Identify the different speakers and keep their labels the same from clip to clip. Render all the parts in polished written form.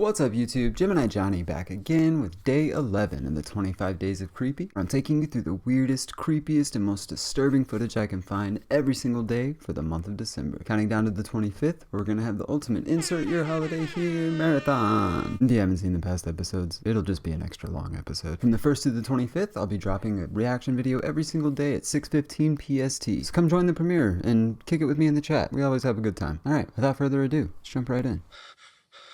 Speaker 1: What's up YouTube, Gemini Johnny back again with day 11 in the 25 days of creepy. I'm taking you through the weirdest, creepiest, and most disturbing footage I can find every single day for the month of December. Counting down to the 25th, we're gonna have the ultimate insert your holiday here marathon. If you haven't seen the past episodes, it'll just be an extra long episode. From the 1st to the 25th, I'll be dropping a reaction video every single day at 6:15 PST. So come join the premiere and kick it with me in the chat. We always have a good time. Alright, without further ado, let's jump right in.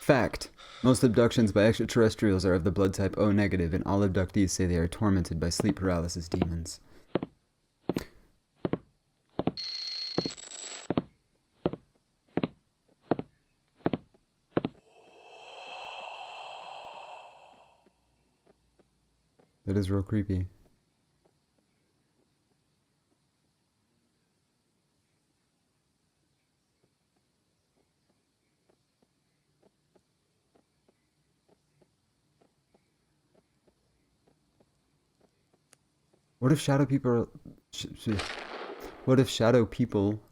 Speaker 1: Fact. Most abductions by extraterrestrials are of the blood type O negative, and all abductees say they are tormented by sleep paralysis demons. That is real creepy. What if shadow people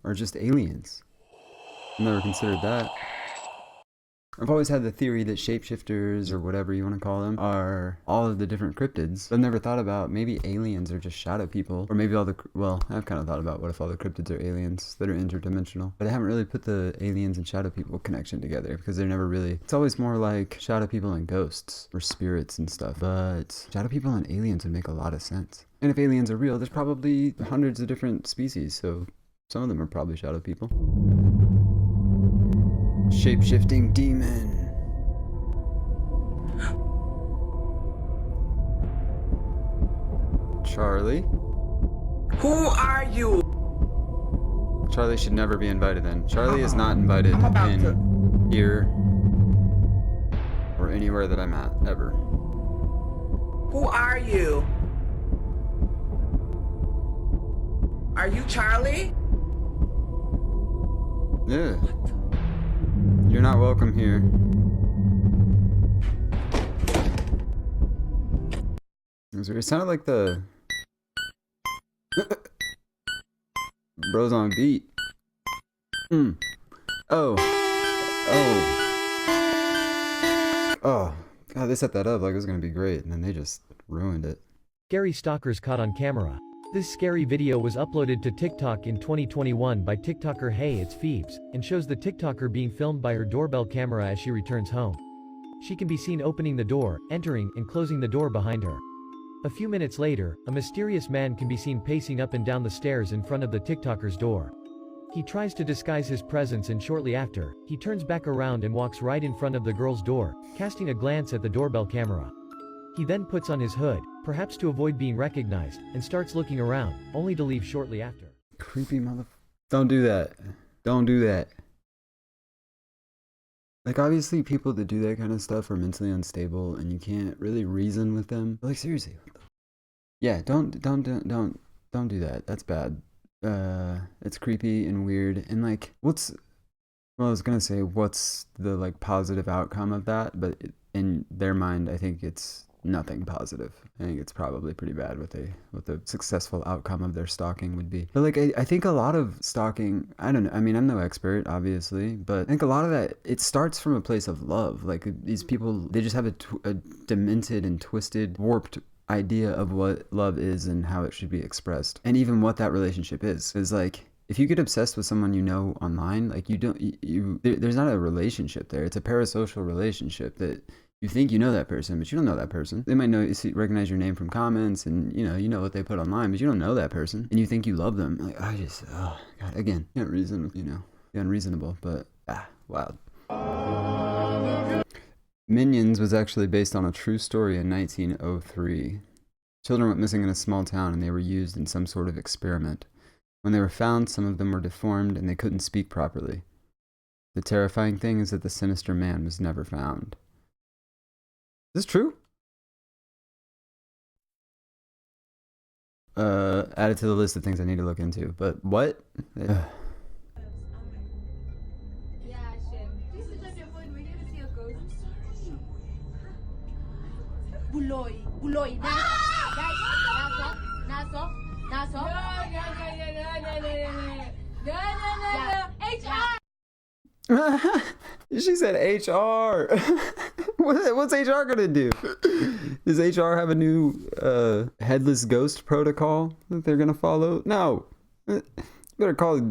Speaker 1: are just aliens? I've never considered that. I've always had the theory that shapeshifters, or whatever you want to call them, are all of the different cryptids. I've never thought about maybe aliens are just shadow people, or maybe I've kind of thought about what if all the cryptids are aliens that are interdimensional. But I haven't really put the aliens and shadow people connection together because they're never really, it's always more like shadow people and ghosts, or spirits and stuff. But shadow people and aliens would make a lot of sense. And if aliens are real, there's probably hundreds of different species, so some of them are probably shadow people. Shape-shifting demon. Charlie?
Speaker 2: Who are you?
Speaker 1: Charlie should never be invited in. Charlie is not invited in here or anywhere that I'm at, ever.
Speaker 2: Who are you? Are you Charlie?
Speaker 1: Yeah. You're not welcome here. It sounded like the bros on beat. Oh. God, they set that up like it was gonna be great, and then they just ruined it.
Speaker 3: Scary stalkers caught on camera. This scary video was uploaded to TikTok in 2021 by TikToker Hey It's Phoebes, and shows the TikToker being filmed by her doorbell camera as she returns home. She can be seen opening the door, entering, and closing the door behind her. A few minutes later, a mysterious man can be seen pacing up and down the stairs in front of the TikToker's door. He tries to disguise his presence, and shortly after, he turns back around and walks right in front of the girl's door, casting a glance at the doorbell camera. He then puts on his hood, perhaps to avoid being recognized, and starts looking around, only to leave shortly after.
Speaker 1: Creepy mother... Don't do that. Don't do that. Like, obviously people that do that kind of stuff are mentally unstable, and you can't really reason with them. Like, seriously. Yeah, don't do that. That's bad. It's creepy and weird, and like, well, I was gonna say, what's the, like, positive outcome of that? But in their mind, I think it's nothing positive. I think it's probably pretty bad what the successful outcome of their stalking would be. But like, I think a lot of stalking, I don't know, I mean, I'm no expert, obviously, but I think a lot of that, it starts from a place of love. Like, these people, they just have a demented and twisted, warped idea of what love is and how it should be expressed, and even what that relationship is like, if you get obsessed with someone you know online, like, there's not a relationship there. It's a parasocial relationship that you think you know that person, but you don't know that person. They might recognize your name from comments, and you know what they put online, but you don't know that person, and you think you love them. Like, oh God, again, can't reason, the unreasonable, but wild. Minions was actually based on a true story in 1903. Children went missing in a small town, and they were used in some sort of experiment. When they were found, some of them were deformed, and they couldn't speak properly. The terrifying thing is that the sinister man was never found. Is this true? Add it to the list of things I need to look into. But what? She said HR. What's HR gonna do? Does HR have a new headless ghost protocol that they're gonna follow? No. You better call it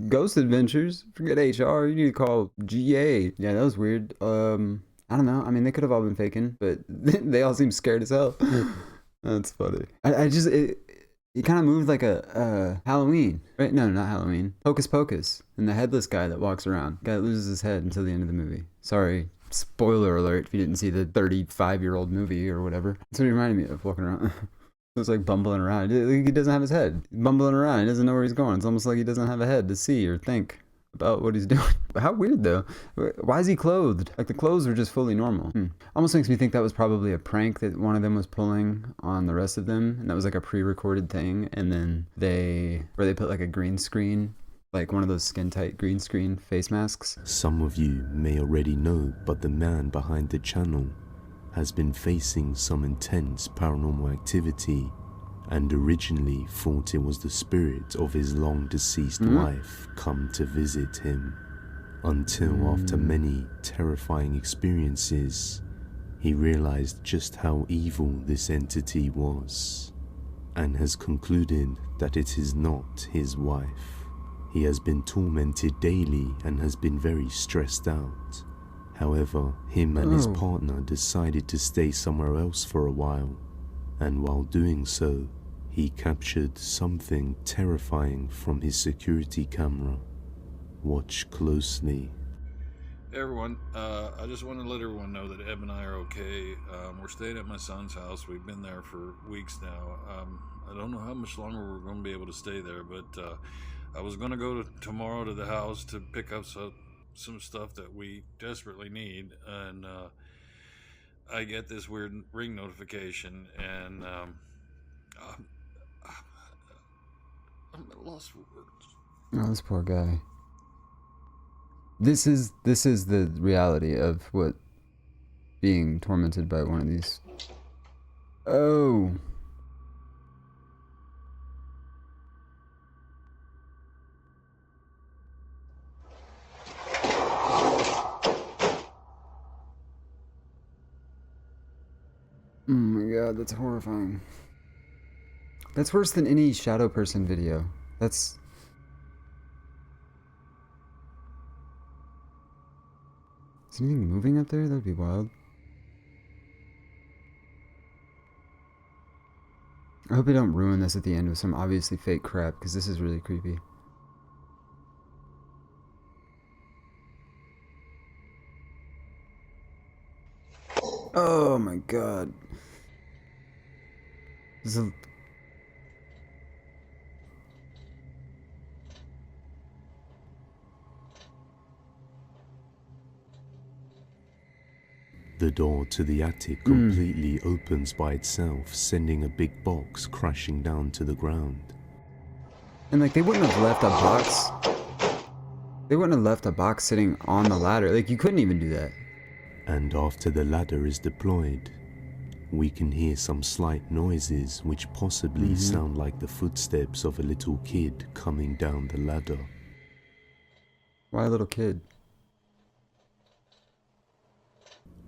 Speaker 1: Ghost Adventures. Forget HR. You need to call GA. Yeah, that was weird. I don't know. I mean, they could have all been faking, but they all seem scared as hell. That's funny. It kind of moved like a Halloween, right? No, not Halloween. Hocus Pocus, and the headless guy that walks around. Guy that loses his head until the end of the movie. Sorry, spoiler alert if you didn't see the 35-year-old movie or whatever. That's what he reminded me of, walking around. It's like bumbling around. He doesn't have his head. He's bumbling around. He doesn't know where he's going. It's almost like he doesn't have a head to see or think about what he's doing. How weird though. Why is he clothed? Like the clothes were just fully normal. Almost makes me think that was probably a prank that one of them was pulling on the rest of them, and that was like a pre-recorded thing, and then they put like a green screen, like one of those skin tight green screen face masks.
Speaker 4: Some of you may already know, but the man behind the channel has been facing some intense paranormal activity, and originally thought it was the spirit of his long deceased wife come to visit him, until after many terrifying experiences, he realized just how evil this entity was, and has concluded that it is not his wife. He has been tormented daily and has been very stressed out. However, him and his partner decided to stay somewhere else for a while, and while doing so, he captured something terrifying from his security camera. Watch closely.
Speaker 5: Hey everyone, I just want to let everyone know that Eb and I are okay. We're staying at my son's house. We've been there for weeks now. I don't know how much longer we're going to be able to stay there, but I was going to go tomorrow to the house to pick up some stuff that we desperately need, and I get this weird ring notification, and I'm at a loss for words.
Speaker 1: Oh, this poor guy. This is the reality of what being tormented by one of these. Oh. Oh my god, that's horrifying. That's worse than any shadow person video. That's... Is anything moving up there? That'd be wild. I hope they don't ruin this at the end with some obviously fake crap, because this is really creepy. Oh my god. This is
Speaker 4: The door to the attic completely opens by itself, sending a big box crashing down to the ground.
Speaker 1: And like, they wouldn't have left a box. They wouldn't have left a box sitting on the ladder. Like, you couldn't even do that.
Speaker 4: And after the ladder is deployed, we can hear some slight noises which possibly sound like the footsteps of a little kid coming down the ladder.
Speaker 1: Why a little kid?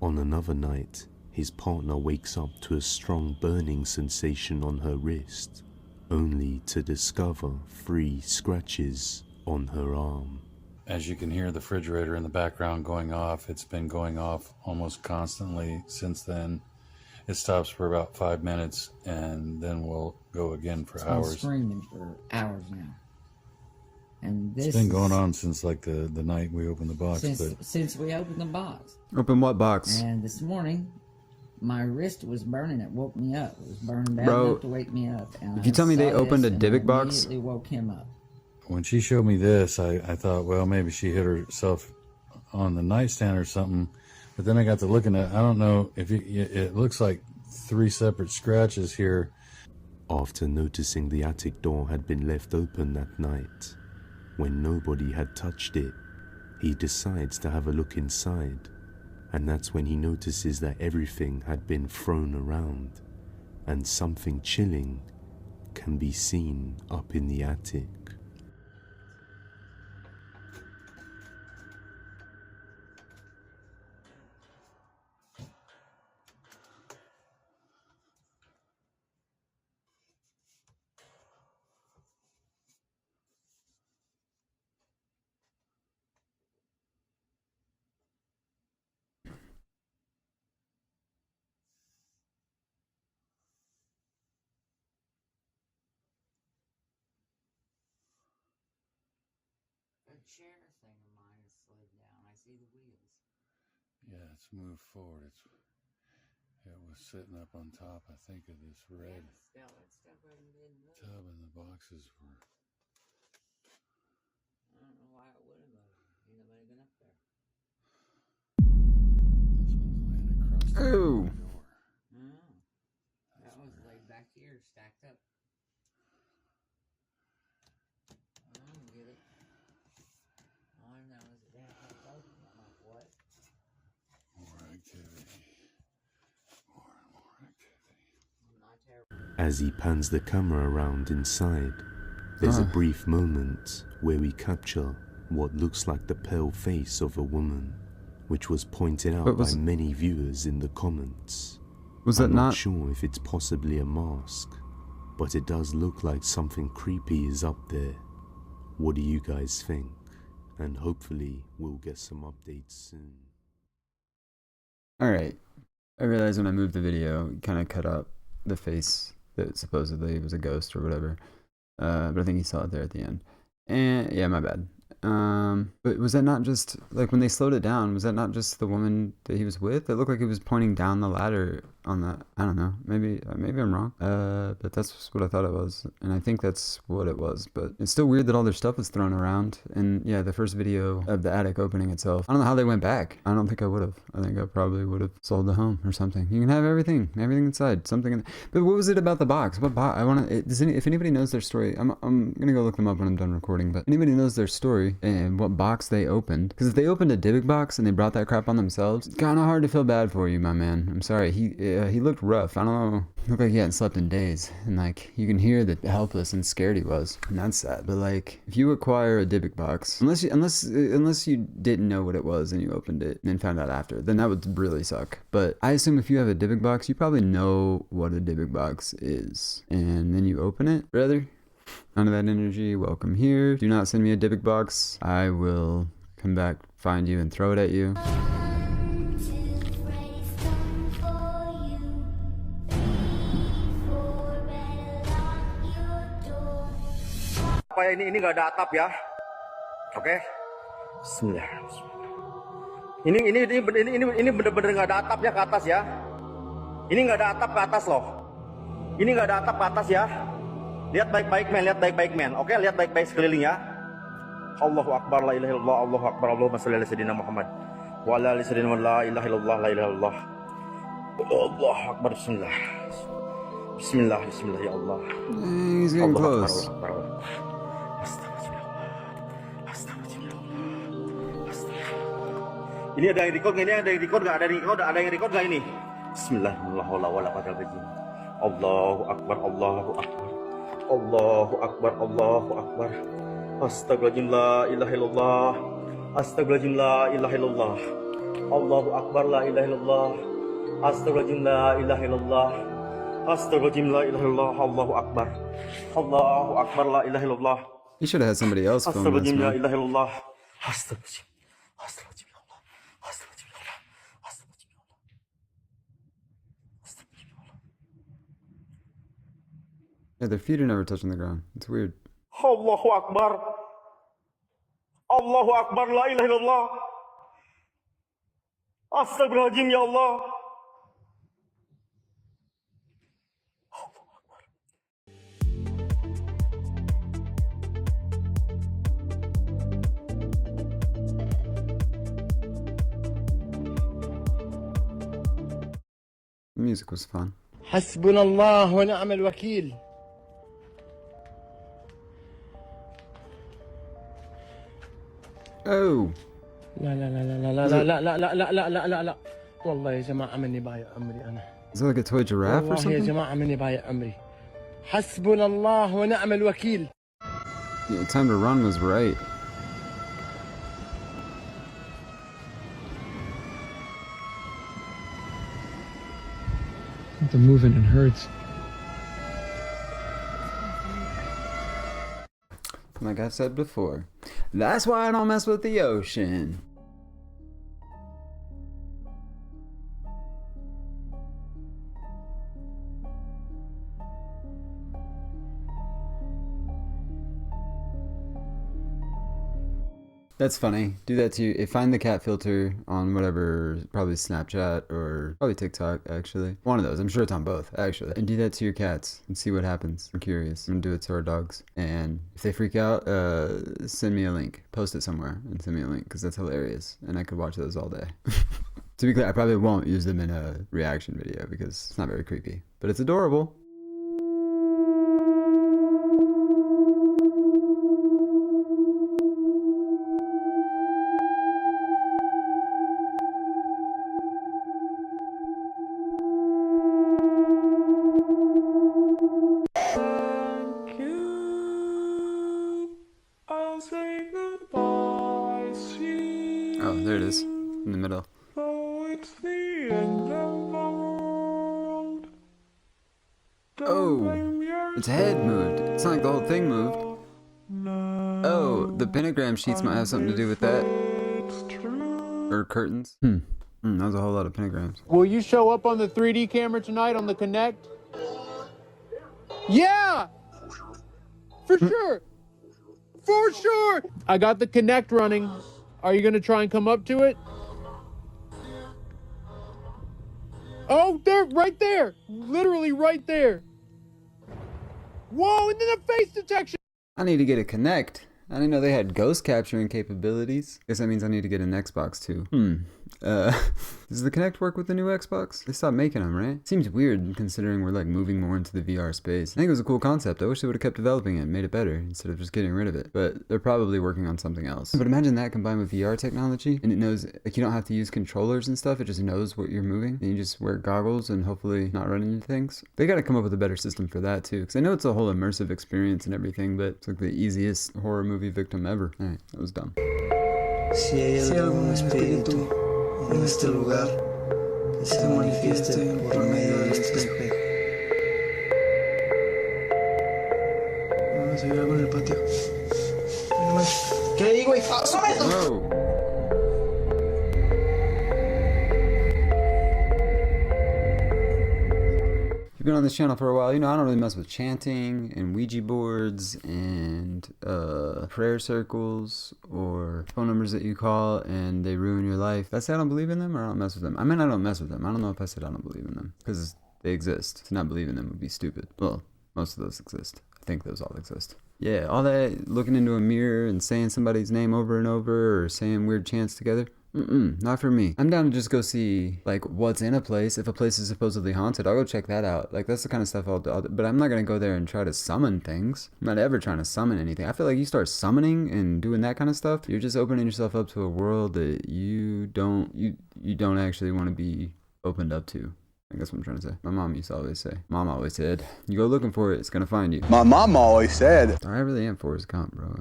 Speaker 4: On another night, his partner wakes up to a strong burning sensation on her wrist, only to discover 3 scratches on her arm.
Speaker 5: As you can hear the refrigerator in the background going off, it's been going off almost constantly since then. It stops for about 5 minutes, and then we'll go again for hours.
Speaker 6: It's been screaming for hours now. And this
Speaker 5: It's been going on since like the night we opened the box.
Speaker 6: since we opened the box.
Speaker 1: Open what box?
Speaker 6: And this morning, my wrist was burning. It woke me up. It was burning bad
Speaker 1: Bro,
Speaker 6: enough to wake me up. And
Speaker 1: if you tell me they opened a Dybbuk box?
Speaker 6: Immediately woke him up.
Speaker 5: When she showed me this, I thought, well, maybe she hit herself on the nightstand or something. But then I got to looking at, I don't know if it looks like 3 separate scratches here.
Speaker 4: After noticing the attic door had been left open that night, when nobody had touched it, he decides to have a look inside, and that's when he notices that everything had been thrown around, and something chilling can be seen up in the attic.
Speaker 6: share thing of mine is slid down. I see the wheels.
Speaker 7: Yeah, it's moved forward. It was sitting up on top, I think, of this red
Speaker 6: Yeah, it's still hasn't been moved.
Speaker 7: tub, and the boxes were.
Speaker 6: I don't know why it would have moved. Ain't nobody been up there.
Speaker 7: This one's laying across the
Speaker 1: Oh.
Speaker 7: door.
Speaker 6: Oh. That was laid back here, stacked up. I don't get it. All I know is the damn thing's open. I'm like, what?
Speaker 7: More activity. More and more activity.
Speaker 6: I'm not terrible.
Speaker 4: As he pans the camera around inside, there's a brief moment where we capture what looks like the pale face of a woman, which was pointed out by many viewers in the comments.
Speaker 1: Was that
Speaker 4: I'm
Speaker 1: not
Speaker 4: not sure if it's possibly a mask, but it does look like something creepy is up there. What do you guys think? And hopefully we'll get some updates soon.
Speaker 1: Alright. I realized when I moved the video, it kind of cut out the face that supposedly was a ghost or whatever. But I think he saw it there at the end. And yeah, my bad. But was that not just, like, when they slowed it down, was that not just the woman that he was with? It looked like he was pointing down the ladder on that. I don't know. Maybe I'm wrong. But that's what I thought it was. And I think that's what it was. But it's still weird that all their stuff was thrown around. And yeah, the first video of the attic opening itself, I don't know how they went back. I don't think I would have. I think I probably would have sold the home or something. You can have everything inside. Something in. But what was it about the box? What box? I want to. If anybody knows their story, I'm gonna go look them up when I'm done recording. But anybody knows their story and what box they opened? Because if they opened a Dybbuk box and they brought that crap on themselves, it's kind of hard to feel bad for you, my man. I'm sorry. He looked rough. I don't know. Looked like he hadn't slept in days, and like you can hear that helpless and scared he was, and that's sad. But like, if you acquire a Dybbuk box, unless you didn't know what it was and you opened it and found out after, then that would really suck. But I assume if you have a Dybbuk box, you probably know what a Dybbuk box is, and then you open it, brother. None of that energy. Welcome here. Do not send me a Dybbuk box. I will come back, find you, and throw it at you.
Speaker 8: Ini nggak ada atap ya, oke? Bismillah. Ini bener-bener nggak ada atap ya ke atas ya. Ini nggak ada atap ke atas loh. Ini nggak ada atap ke atas ya. Lihat baik-baik men, lihat baik-baik men, oke? Lihat baik-baik sekeliling ya. Allahu Akbar, la ilaha illallah, Allahu Akbar, Allahumma shalli ala sayyidina Muhammad wa ala ali sayyidina la ilaha illallah, la ilaha illallah. Allahu Akbar, bismillah. Bismillah, bismillah ya Allah.
Speaker 1: He's getting close.
Speaker 8: Ini ada yang record nggak? Ini ada yang record nggak? Ada yang record nggak ini? Bismillahirrahmanirrahim. Allahu Akbar, Allahu Akbar, Allahu Akbar, Allahu Akbar. Astagfirullahaladzim, la ilaha illallah. Astagfirullahaladzim, la ilaha illallah. Allahu Akbar, la ilaha illallah. Astagfirullahaladzim, la ilaha illallah. Astagfirullahaladzim, la ilaha illallah. Allahu Akbar, Allahu Akbar, la ilaha illallah.
Speaker 1: You should have had somebody else film this,
Speaker 8: Astagfirullahaladzim, la
Speaker 1: man.
Speaker 8: ilaha illallah. Astagfirullahaladzim, astagfirullahaladzim.
Speaker 1: Yeah, their feet are never touching the ground. It's weird.
Speaker 8: Allahu Akbar. Allahu Akbar, la ilaha illallah. Astagfirullahaladzim ya Allah.
Speaker 1: The music was fun.
Speaker 9: حسبنا الله ونعم الوكيل.
Speaker 1: Oh!
Speaker 9: لا لا لا لا لا لا لا لا لا لا لا لا لا والله يا جماعة مني بايع عمري أنا.
Speaker 1: Is it like a toy giraffe or
Speaker 9: والله يا
Speaker 1: something?
Speaker 9: جماعة مني بايع عمري. حسبنا الله ونعم الوكيل.
Speaker 1: Yeah, time to run was right.
Speaker 9: The moving and hurts.
Speaker 1: Like I said before, that's why I don't mess with the ocean. That's funny. Do that to you. Find the cat filter on whatever, probably Snapchat or probably TikTok, actually. One of those. I'm sure it's on both, actually. And do that to your cats and see what happens. I'm curious. I'm gonna do it to our dogs. And if they freak out, send me a link. Post it somewhere and send me a link because that's hilarious. And I could watch those all day. To be clear, I probably won't use them in a reaction video because it's not very creepy. But it's adorable. Oh, there it is. In the middle. Oh, its head moved. It's not like the whole thing moved. Oh, the pentagram sheets might have something to do with that. Or curtains. That was a whole lot of pentagrams.
Speaker 9: Will you show up on the 3D camera tonight on the Connect? Yeah! For sure! For sure! I got the Connect running. Are you gonna try and come up to it? Oh, there, right there! Literally right there! Whoa, and then the face detection!
Speaker 1: I need to get a Kinect. I didn't know they had ghost capturing capabilities. Guess that means I need to get an Xbox too. Does the Kinect work with the new Xbox? They stopped making them, right? Seems weird considering we're like moving more into the VR space. I think it was a cool concept. I wish they would have kept developing it and made it better instead of just getting rid of it. But they're probably working on something else. But imagine that combined with VR technology and it knows, like you don't have to use controllers and stuff. It just knows what you're moving and you just wear goggles and hopefully not run into things. They got to come up with a better system for that too. Because I know it's a whole immersive experience and everything, but it's like the easiest horror movie victim ever. Alright, that was dumb.
Speaker 10: Si hay algún espíritu en este lugar, que se manifieste por medio de este espejo. Vamos a ir algo en el patio. ¿Qué digo?
Speaker 1: Whoa. You've been on this channel for a while. You know, I don't really mess with chanting and Ouija boards and prayer circles or phone numbers that you call and they ruin your life. Did I say I don't believe in them or I don't mess with them? I mean, I don't mess with them. I don't know if I said I don't believe in them because they exist. To not believe in them would be stupid. Well, most of those exist. I think those all exist. Yeah, all that looking into a mirror and saying somebody's name over and over or saying weird chants together. Not for me. I'm down to just go see, like, what's in a place. If a place is supposedly haunted, I'll go check that out. Like, that's the kind of stuff I'll do. But I'm not going to go there and try to summon things. I'm not ever trying to summon anything. I feel like you start summoning and doing that kind of stuff, you're just opening yourself up to a world that you don't actually want to be opened up to. I guess what I'm trying to say. My mom used to always say. Mom always said, you go looking for it, it's going to find you.
Speaker 11: My mom always said.
Speaker 1: I really am Forrest Gump, bro.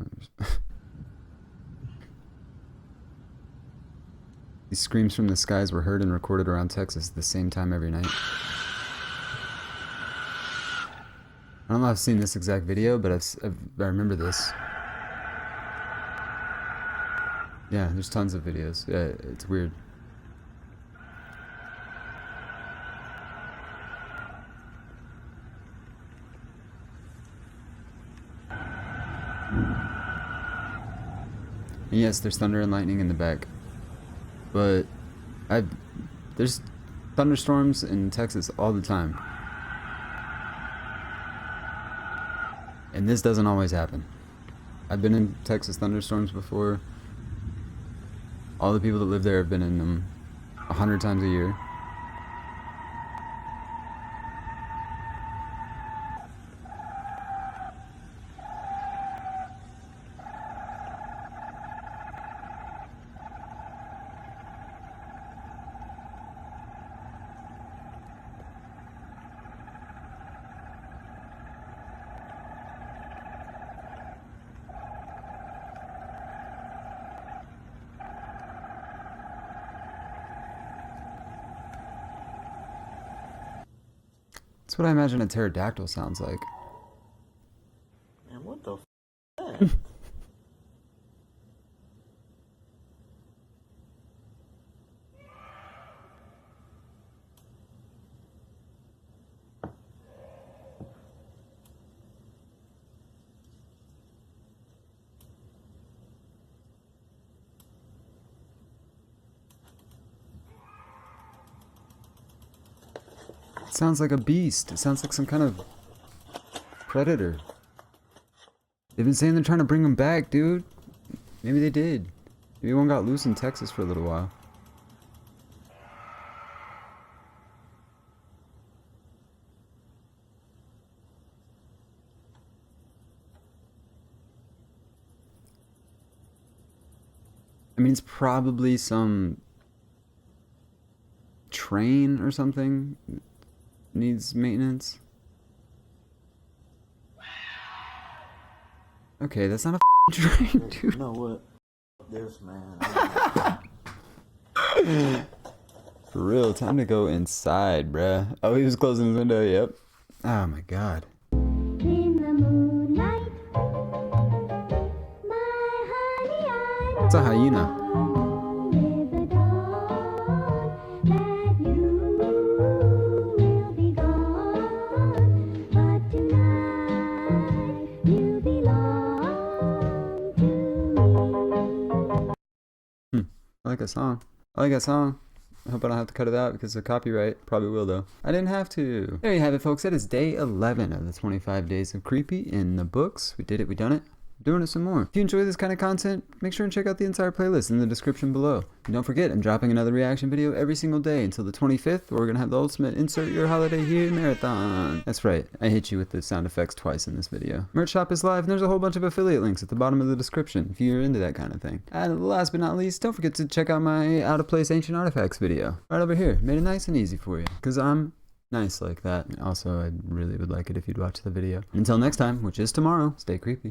Speaker 1: These screams from the skies were heard and recorded around Texas at the same time every night. I don't know if I've seen this exact video, but I remember this. Yeah, there's tons of videos. Yeah, it's weird. And yes, there's thunder and lightning in the back. But there's thunderstorms in Texas all the time. And this doesn't always happen. I've been in Texas thunderstorms before. All the people that live there have been in them 100 times a year. That's what I imagine a pterodactyl sounds like.
Speaker 10: Man, what the f***?
Speaker 1: It sounds like a beast. It sounds like some kind of predator. They've been saying they're trying to bring him back, dude. Maybe they did. Maybe one got loose in Texas for a little while. I mean, it's probably some train or something needs maintenance. Okay, that's not a train, dude.
Speaker 8: You know what? This man.
Speaker 1: For real, time to go inside, bruh. Oh, he was closing his window, yep. Oh my god. It's a hyena. I like that song. I like that song. I hope I don't have to cut it out because of copyright. Probably will though. I didn't have to. There you have it, folks. That is day 11 of the 25 days of creepy in the books. We did it. We done it. Doing it some more. If you enjoy this kind of content, make sure and check out the entire playlist in the description below. And don't forget, I'm dropping another reaction video every single day until the 25th, where we're gonna have the ultimate Insert Your Holiday Here marathon. That's right, I hit you with the sound effects twice in this video. Merch shop is live, and there's a whole bunch of affiliate links at the bottom of the description if you're into that kind of thing. And last but not least, don't forget to check out my Out of Place Ancient Artifacts video. Right over here, made it nice and easy for you, because I'm nice like that. Also, I really would like it if you'd watch the video. Until next time, which is tomorrow, stay creepy.